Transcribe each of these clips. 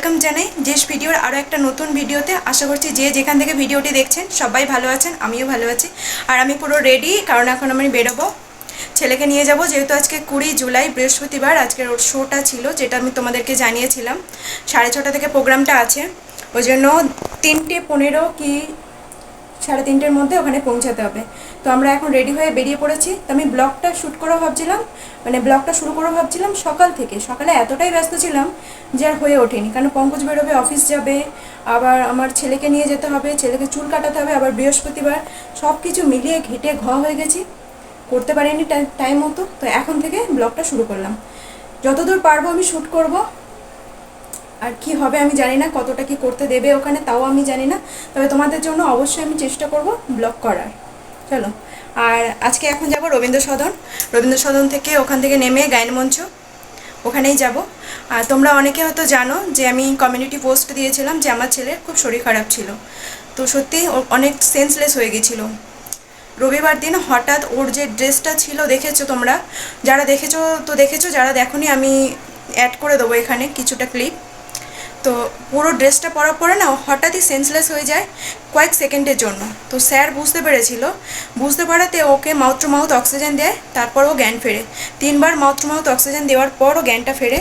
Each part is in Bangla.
ওয়েলকাম জানাই দেশ ভিডিওর আরও একটা নতুন ভিডিওতে। আশা করছি যে যেখান থেকে ভিডিওটি দেখছেন সবাই ভালো আছেন, আমিও ভালো আছি। আর আমি পুরো রেডি, কারণ এখন আমি বেরোবো, ছেলেকে নিয়ে যাব। যেহেতু আজকে 20 জুলাই বৃহস্পতিবার, আজকের ওর শোটা ছিল, যেটা আমি তোমাদেরকে জানিয়েছিলাম 6:30 থেকে প্রোগ্রামটা আছে। ওই জন্য 3:15 কি 3:30-এর মধ্যে ওখানে পৌঁছাতে হবে। তো আমরা এখন রেডি হয়ে বেরিয়ে পড়েছি। তো আমি ব্লগটা শ্যুট করা ভাবছিলাম, মানে ব্লগটা শুরু করে ভাবছিলাম সকাল থেকে। সকালে এতটাই ব্যস্ত ছিলাম যে আর হয়ে ওঠেনি, কারণ পঙ্কজ বেরোবে, অফিস যাবে, আবার আমার ছেলেকে নিয়ে যেতে হবে, ছেলেকে চুল কাটাতে হবে, আবার বৃহস্পতিবার, সব কিছু মিলিয়ে ঘেটে হয়ে গেছি, করতে পারিনি টাইম মতো। তো এখন থেকে ব্লগটা শুরু করলাম, যতদূর পারবো আমি শ্যুট করব। আর কি হবে আমি জানি না, কতটা কি করতে দেবে ওখানে তাও আমি জানি না, তবে তোমাদের জন্য অবশ্যই আমি চেষ্টা করব ব্লগ করার। চলো। আর আজকে এখন যাব রবীন্দ্র সদন। রবীন্দ্র সদন থেকে ওখান থেকে নেমে গায়ন মঞ্চ, ওখানেই যাব। আর তোমরা অনেকে হয়তো জানো যে আমি কমিউনিটি পোস্ট দিয়েছিলাম যে আমার ছেলের খুব শরীর খারাপ ছিল। তো সত্যি ও অনেক সেন্সলেস হয়ে গেছিলো রবিবার দিন। হঠাৎ ওর যে ড্রেসটা ছিল, দেখেছো তোমরা, যারা দেখেছো তো দেখেছো, যারা দেখোনি আমি অ্যাড করে দেবো এখানে কিছুটা ক্লিপ। তো পুরো ড্রেসটা পরার পরে না হঠাৎই সেন্সলেস হয়ে যায় কয়েক সেকেন্ডের জন্য। তো স্যার বুঝতে পেরেছিল, বুঝতে পারাতে ওকে মাউথ টু মাউথ অক্সিজেন দেয়, তারপর ও জ্ঞান ফেরে। 3বার মাউথ টু মাউথ অক্সিজেন দেওয়ার পর ও জ্ঞানটা ফেরে।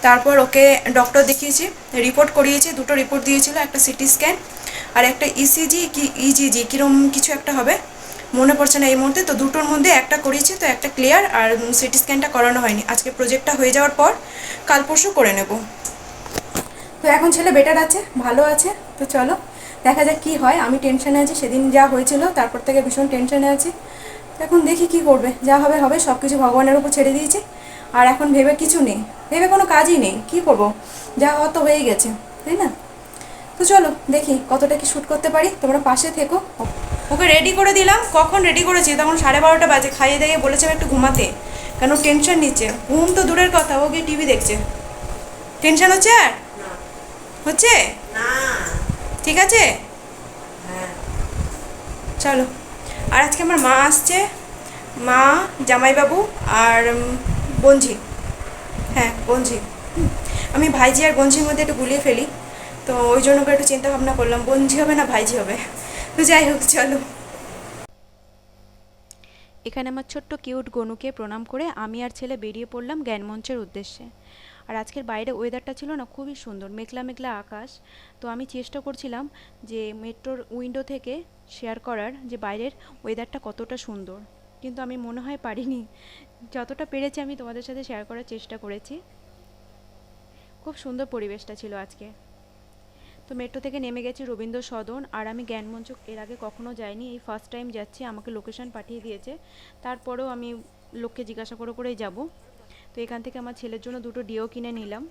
তারপর ওকে ডক্টর দেখিয়েছি, রিপোর্ট করিয়েছি, দুটো রিপোর্ট দিয়েছিল, একটা সিটি স্ক্যান আর একটা ইসিজি কি ইজিজি কীরকম কিছু একটা হবে, মনে পড়ছে না এই মুহূর্তে। তো দুটোর মধ্যে একটা করিয়েছি, তো একটা ক্লিয়ার, আর সিটি স্ক্যানটা করানো হয়নি। আজকে প্রজেক্টটা হয়ে যাওয়ার পর কাল পরশু করে নেব। তো এখন ছেলে বেটার আছে, ভালো আছে। তো চলো দেখা যাক কী হয়। আমি টেনশানে আছি, সেদিন যা হয়েছিল তারপর থেকে ভীষণ টেনশানে আছি। তো এখন দেখি কি করবে, যা হবে হবে, সব কিছু ভগবানের উপর ছেড়ে দিয়েছি। আর এখন ভেবে কিছু নেই, ভেবে কোনো কাজই নেই, কি করব, যা হওয়ার তো হয়েই গেছে, তাই না? তো চলো দেখি কতটা কি শ্যুট করতে পারি, তোমরা পাশে থেকো। ওকে রেডি করে দিলাম, কখন রেডি করেছি, তখন 12:30 বাজে। খাইয়ে দিয়ে বলেছে একটু ঘুমাতে, কেন টেনশন নিচ্ছে। ঘুম তো দূরের কথা, ও গিয়ে টিভি দেখছে। টেনশন হচ্ছে আর হচ্ছে না, ঠিক আছে চলো। আর আজকে আমার মা আসছে, মা, জামাইবাবু আর বঞ্জি। হ্যাঁ বঞ্জি, আমি ভাইজি আর বঞ্জির মধ্যে একটু গুলিয়ে ফেলি, তো ওই জন্য করে একটু চিন্তা ভাবনা করলাম বঞ্জি হবে না ভাইজি হবে। তো যাই হোক চলো। এখানে আমার ছোট্ট কিউট গনুকে প্রণাম করে আমি আর ছেলে বেরিয়ে পড়লাম জ্ঞানমঞ্চের উদ্দেশ্যে। আর আজকের বাইরে ওয়েদারটা ছিল না খুবই সুন্দর, মেঘলা মেঘলা আকাশ। তো আমি চেষ্টা করছিলাম যে মেট্রোর উইন্ডো থেকে শেয়ার করার যে বাইরের ওয়েদারটা কতটা সুন্দর, কিন্তু আমি মনে হয় পারিনি। যতটা পেরেছি আমি তোমাদের সাথে শেয়ার করার চেষ্টা করেছি। খুব সুন্দর পরিবেশটা ছিল আজকে। তো মেট্রো থেকে নেমে গেছি রবীন্দ্র সদন। আর আমি জ্ঞানমঞ্চ এর আগে কখনো যাইনি, এই ফার্স্ট টাইম যাচ্ছি। আমাকে লোকেশন পাঠিয়ে দিয়েছে, তারপরেও আমি লোককে জিজ্ঞাসা করে করেই যাব। তো এখান থেকে আমার ছেলের জন্য দুটো ডিও কিনে নিলাম,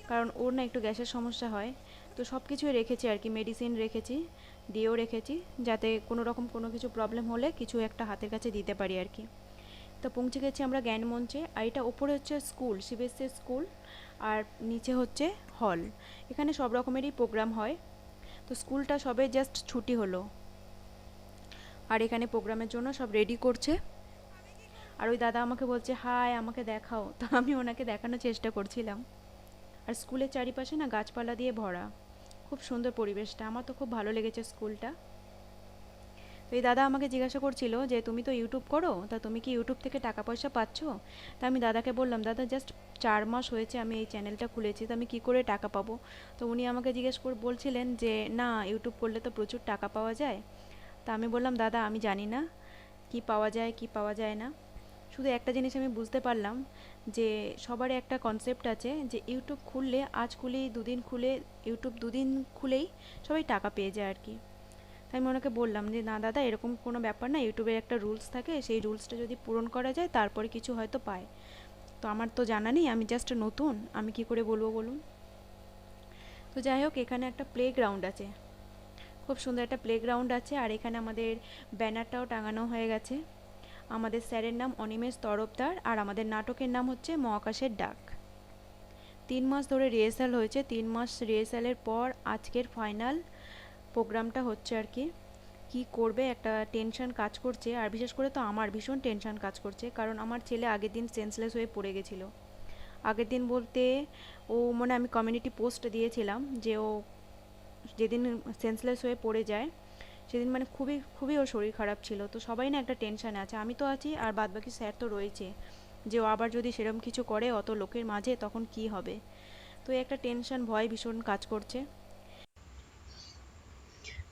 কারণ ওর না একটু গ্যাসের সমস্যা হয়। তো সব কিছুই রেখেছি আর কি, মেডিসিন রেখেছি, ডিও রেখেছি, যাতে কোনো রকম কোনো কিছু প্রবলেম হলে কিছু একটা হাতের কাছে দিতে পারি আর কি। তো পৌঁছে গেছি আমরা জ্ঞানমঞ্চে। আর এটা ওপরে হচ্ছে স্কুল, সিবিএসসি স্কুল, আর নিচে হচ্ছে হল। এখানে সব রকমেরই প্রোগ্রাম হয়। তো স্কুলটা সবে জাস্ট ছুটি হলো, আর এখানে প্রোগ্রামের জন্য সব রেডি করছে। আর ওই দাদা আমাকে বলছে হাই, আমাকে দেখাও। তো আমি ওনাকে দেখানোর চেষ্টা করছিলাম। আর স্কুলের চারিপাশে না গাছপালা দিয়ে ভরা, খুব সুন্দর পরিবেশটা, আমার তো খুব ভালো লেগেছে স্কুলটা। তো এই দাদা আমাকে জিজ্ঞাসা করছিল যে তুমি তো ইউটিউব করো, তা তুমি কি ইউটিউব থেকে টাকা পয়সা পাচ্ছ? তা আমি দাদাকে বললাম দাদা জাস্ট 4 মাস হয়েছে আমি এই চ্যানেলটা খুলেছি, তো আমি কি করে টাকা পাবো? তো উনি আমাকে জিজ্ঞেস করে বলছিলেন যে না, ইউটিউব করলে তো প্রচুর টাকা পাওয়া যায়। তা আমি বললাম দাদা আমি জানি না কি পাওয়া যায় কি পাওয়া যায় না, শুধু একটা জিনিস আমি বুঝতে পারলাম যে সবারই একটা কনসেপ্ট আছে যে ইউটিউব খুললে, আজ খুলেই দুদিন খুলে, ইউটিউব দুদিন খুলেই সবাই টাকা পেয়ে যায় আর কি। তাই আমি ওনাকে বললাম যে না দাদা, এরকম কোনো ব্যাপার না, ইউটিউবের একটা রুলস থাকে, সেই রুলসটা যদি পূরণ করা যায় তারপরে কিছু হয়তো পায়। তো আমার তো জানা নেই, আমি জাস্ট নতুন, আমি কি করে বলবো বলুন। তো যাই হোক, এখানে একটা প্লে গ্রাউন্ড আছে, খুব সুন্দর একটা প্লে গ্রাউন্ড আছে। আর এখানে আমাদের ব্যানারটাও টাঙানো হয়ে গেছে। আমাদের স্যারের নাম অনিমেষ তরফদার, আর আমাদের নাটকের নাম হচ্ছে মহাকাশের ডাক। 3 মাস ধরে রিহার্সাল হয়েছে, 3 মাস রিহার্সালের পর আজকের ফাইনাল প্রোগ্রামটা হচ্ছে আর কি। কী করবে একটা টেনশন কাজ করছে, আর বিশেষ করে তো আমার ভীষণ টেনশন কাজ করছে, কারণ আমার ছেলে আগের দিন সেন্সলেস হয়ে পড়ে গেছিলো। আগের দিন বলতে ও মনে আমি কমিউনিটি পোস্ট দিয়েছিলাম যে ও যেদিন সেন্সলেস হয়ে পড়ে যায় সেদিন মানে খুবই খুবই ওর শরীর খারাপ ছিল। তো সবাই না একটা টেনশানে আছে, আমি তো আছি আর বাদবাকি স্যার তো রয়েছে, যে ও আবার যদি সেরকম কিছু করে অত লোকের মাঝে তখন কি হবে। তো এই একটা টেনশন ভয় ভীষণ কাজ করছে।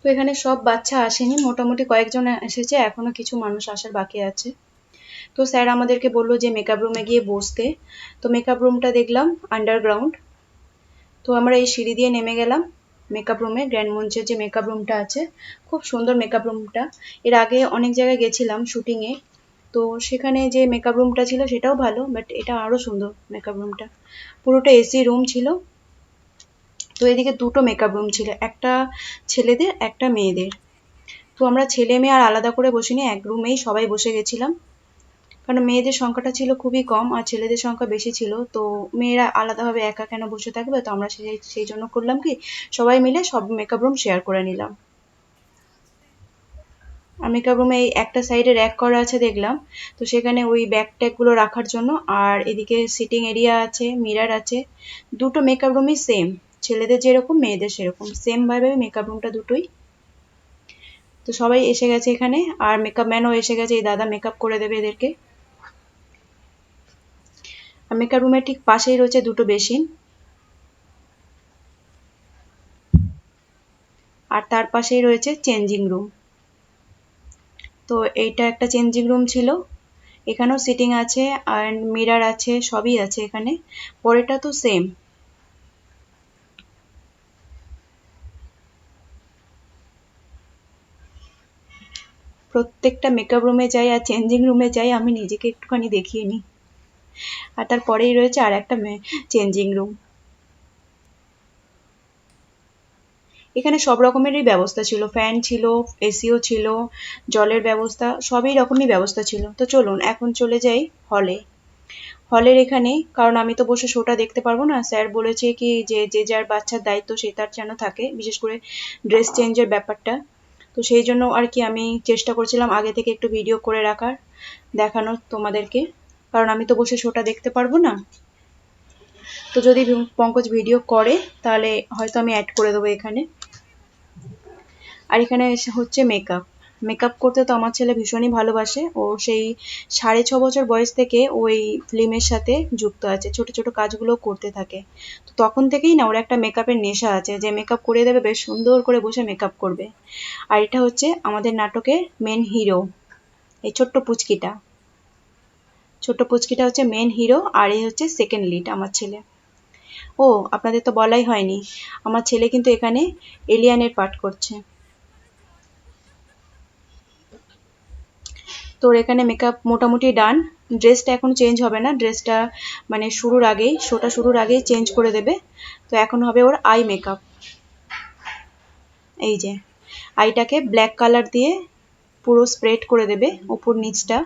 তো এখানে সব বাচ্চা আসেনি, মোটামুটি কয়েকজন এসেছে, এখনো কিছু মানুষ আসার বাকি আছে। তো স্যার আমাদেরকে বললো যে মেকআপ রুমে গিয়ে বসতে। তো মেকআপ রুমটা দেখলাম আন্ডারগ্রাউন্ড। তো আমরা এই সিঁড়ি দিয়ে নেমে গেলাম মেকআপ রুমে। গ্র্যান্ড মঞ্চের যে মেকআপ রুমটা আছে, খুব সুন্দর মেকআপ রুমটা। এর আগে অনেক জায়গায় গেছিলাম শুটিংয়ে, তো সেখানে যে মেকআপ রুমটা ছিল সেটাও ভালো, বাট এটা আরো সুন্দর মেকআপ রুমটা। পুরোটা এসি রুম ছিল। তো এদিকে দুটো মেকআপ রুম ছিল, একটা ছেলেদের একটা মেয়েদের। তো আমরা ছেলে মেয়ে আর আলাদা করে বসিনি, এক রুমেই সবাই বসে গেছিলাম, কারণ মেয়েদের সংখ্যাটা ছিল খুবই কম আর ছেলেদের সংখ্যা বেশি ছিল। তো মেয়েরা আলাদাভাবে একা কেন বসে থাকবে, তো আমরা সেই জন্য করলাম কি, সবাই মিলে সব মেকআপ রুম শেয়ার করে নিলাম। আর মেকআপ রুমে এই একটা সাইডে র্যাক করা আছে দেখলাম, তো সেখানে ওই ব্যাগ ট্যাগ গুলো রাখার জন্য। আর এদিকে সিটিং এরিয়া আছে, মিরার আছে। দুটো মেকআপ রুমই সেম, ছেলেদের যেরকম মেয়েদের সেরকম, সেম ভাবে মেকআপ রুমটা দুটোই। তো সবাই এসে গেছে এখানে, আর মেকআপ ম্যানও এসে গেছে, এই দাদা মেকআপ করে দেবে এদেরকে। আর মেকআপ রুমের ঠিক পাশেই রয়েছে দুটো বেসিন, আর তার পাশেই রয়েছে চেঞ্জিং রুম। তো এইটা একটা চেঞ্জিং রুম ছিল, এখানেও সিটিং আছে আর মিরার আছে, সবই আছে এখানে। পরেরটা তো সেম। প্রত্যেকটা মেকআপ রুমে যাই আর চেঞ্জিং রুমে যাই, আমি নিজেকে একটুখানি দেখিয়ে নিই। আর তারপরেই রয়েছে আর একটা চেঞ্জিং রুম। এখানে সব রকমেরই ব্যবস্থা ছিল, ফ্যান ছিল, এসিও ছিল, জলের ব্যবস্থা, সবই রকমই ব্যবস্থা ছিল। তো চলুন এখন চলে যাই হলে। হলের এখানে, কারণ আমি তো বসে শোটা দেখতে পারবো না, স্যার বলেছে কি যে যে যার বাচ্চার দায়িত্ব সে তার যেন থাকে, বিশেষ করে ড্রেস চেঞ্জের ব্যাপারটা। তো সেই জন্য আর কি আমি চেষ্টা করছিলাম আগে থেকে একটু ভিডিও করে রাখার, দেখানোর তোমাদেরকে, কারণ আমি তো বসে শোটা দেখতে পারবো না। তো যদি পঙ্কজ ভিডিও করে তাহলে হয়তো আমি অ্যাড করে দেবো এখানে। আর এখানে হচ্ছে মেকআপ। মেকআপ করতে তো আমার ছেলে ভীষণই ভালোবাসে, ও সেই 6.5 বছর বয়স থেকে ওই ফিল্মের সাথে যুক্ত আছে, ছোট ছোট কাজগুলো করতে থাকে। তো তখন থেকেই না ওর একটা মেকআপের নেশা আছে, যে মেকআপ করিয়ে দেবে, বেশ সুন্দর করে বসে মেকআপ করবে। আর এটা হচ্ছে আমাদের নাটকের মেন হিরো, এই ছোট্ট পুচকিটা। ছোট্ট পুচকিটা হচ্ছে মেন হিরো, আর এই হচ্ছে সেকেন্ড লিড আমার ছেলে। ও আপনাদের তো বলাই হয়নি, আমার ছেলে কিন্তু এখানে এলিয়ানের পার্ট করছে। তোর এখানে মেকআপ মোটামুটি ডান। ড্রেসটা এখন চেঞ্জ হবে না, ড্রেসটা মানে শুরুর আগেই, শোটা শুরুর আগেই চেঞ্জ করে দেবে। তো এখন হবে ওর আই মেকআপ। এই যে আইটাকে ব্ল্যাক কালার দিয়ে পুরো স্প্রেড করে দেবে উপর নিচটা।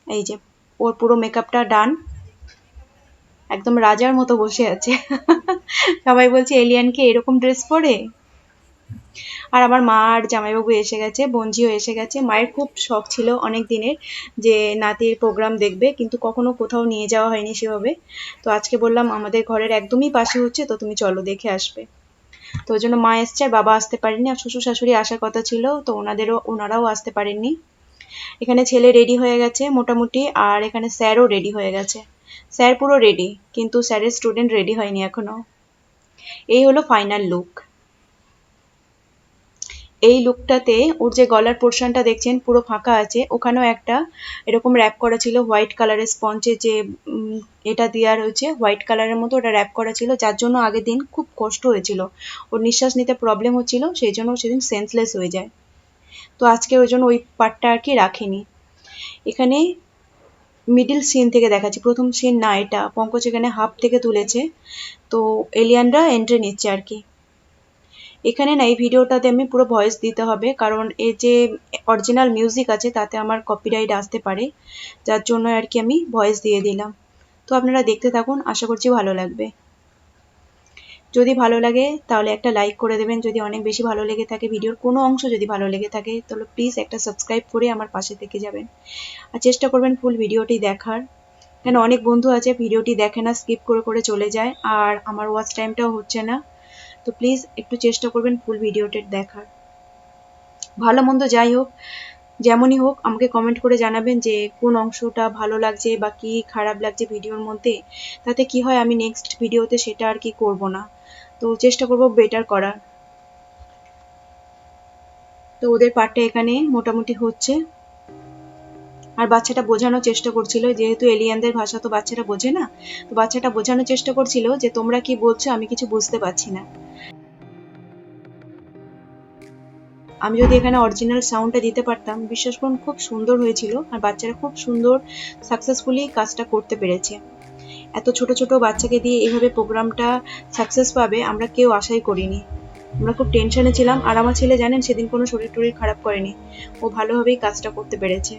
এই যে ওর পুরো মেকআপটা ডান, একদম রাজার মতো বসে আছে। সবাই বলছে এলিয়ানকে এরকম ড্রেস পরে। আর আমার মা আর জামাইবাবু এসে গেছে, বোনঝিও এসে গেছে। মায়ের খুব শখ ছিল অনেক দিনের যে নাতির প্রোগ্রাম দেখবে, কিন্তু কখনো কোথাও নিয়ে যাওয়া হয়নি সেভাবে। তো আজকে বললাম আমাদের ঘরের একদমই পাশে হচ্ছে, তো তুমি চলো দেখে আসবে। তো ওই জন্য মা এসছে, আর বাবা আসতে পারেনি, আর শ্বশুর শাশুড়ি আসার কথা ছিল, তো ওনারাও আসতে পারেননি। এখানে ছেলে রেডি হয়ে গেছে মোটামুটি, আর এখানে স্যারও রেডি হয়ে গেছে। স্যার পুরো রেডি, কিন্তু স্যারের স্টুডেন্ট রেডি হয়নি এখনো। এই হলো ফাইনাল লুক। এই লুকটাতে ওর যে গলার পোর্শনটা দেখছেন পুরো ফাঁকা আছে, ওখানেও একটা এরকম র্যাপ করা ছিল হোয়াইট কালারের স্পঞ্জে, যে এটা দেওয়া রয়েছে হোয়াইট কালারের মতো, ওটা র্যাপ করা ছিল, যার জন্য আগের দিন খুব কষ্ট হয়েছিল, ওর নিঃশ্বাস নিতে প্রবলেম হচ্ছিল, সেই জন্য সেদিন সেন্সলেস হয়ে যায়। তো আজকে ওই জন্য ওই পার্টটা আর কি রাখিনি। এখানে মিডিল সিন থেকে দেখাচ্ছি, প্রথম সিন না এটা, পঙ্কজ এখানে হাফ থেকে তুলেছে। তো এলিয়ানরা এন্ট্রি নিচ্ছে আর কি। এখানে না এই ভিডিওটাতে আমি পুরো ভয়েস দিতে হবে, কারণ এই যে অরিজিনাল মিউজিক আছে তাতে আমার কপিরাইট আসতে পারে, যার জন্য আর কি আমি ভয়েস দিয়ে দিলাম। তো আপনারা দেখতে থাকুন, আশা করছি ভালো লাগবে। যদি ভালো লাগে তাহলে একটা লাইক করে দেবেন, যদি অনেক বেশি ভালো লেগে থাকে, ভিডিওর কোনো অংশ যদি ভালো লেগে থাকে তাহলে প্লিজ একটা সাবস্ক্রাইব করে আমার পাশে থেকে যাবেন, আর চেষ্টা করবেন ফুল ভিডিওটি দেখার, কেন অনেক বন্ধু আছে ভিডিওটি দেখে না, স্কিপ করে করে চলে যায়, আর আমার ওয়াচ টাইমটাও হচ্ছে না। তো প্লিজ একটু চেষ্টা করবেন ফুল ভিডিওটি দেখার। ভালো মন্দ যাই হোক, যেমনই হোক আমাকে কমেন্ট করে জানাবেন যে কোন অংশটা ভালো লাগছে বা কি খারাপ লাগছে ভিডিওর মধ্যে। তাতে কি হয়, আমি নেক্সট ভিডিওতে সেটা আর কি করব না, তো চেষ্টা করব বেটার করার। তো ওদের পার্টটা এখানে মোটামুটি হচ্ছে, আর বাচ্চাটা বোঝানোর চেষ্টা করছিল, যেহেতু এলিয়েনদের ভাষা তো বাচ্চারা বোঝে না, তো বাচ্চাটা বোঝানোর চেষ্টা করছিল যে তোমরা কি বলছো, আমি কিছু বুঝতে পারছি না। আমি যদি এখানে অরিজিনাল সাউন্ডটা দিতে পারতাম, বিশ্বাস করুন খুব সুন্দর হয়েছিল, আর বাচ্চারা খুব সুন্দর সাকসেসফুলি কাজটা করতে পেরেছে। এত ছোট ছোট বাচ্চাকে দিয়ে এইভাবে প্রোগ্রামটা সাকসেস পাবে আমরা কেউ আশাই করিনি। আমরা খুব টেনশনে ছিলাম, আর আমার ছেলে জানেন সেদিন কোনো শরীর টরীর খারাপ করেনি, ও ভালোভাবেই কাজটা করতে পেরেছে।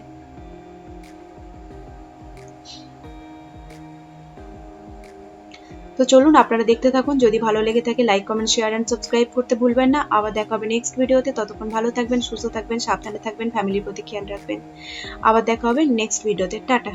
তো চলুন আপনারা দেখতে থাকুন, যদি ভালো লেগে থাকে like comment share and subscribe করতে ভুলবেন না। আবার দেখা হবে নেক্সট ভিডিওতে, ততক্ষণ ভালো থাকবেন, সুস্থ থাকবেন, সাবধানে থাকবেন, ফ্যামিলির প্রতি খেয়াল রাখবেন। আবার দেখা হবে নেক্সট ভিডিওতে। টাটা।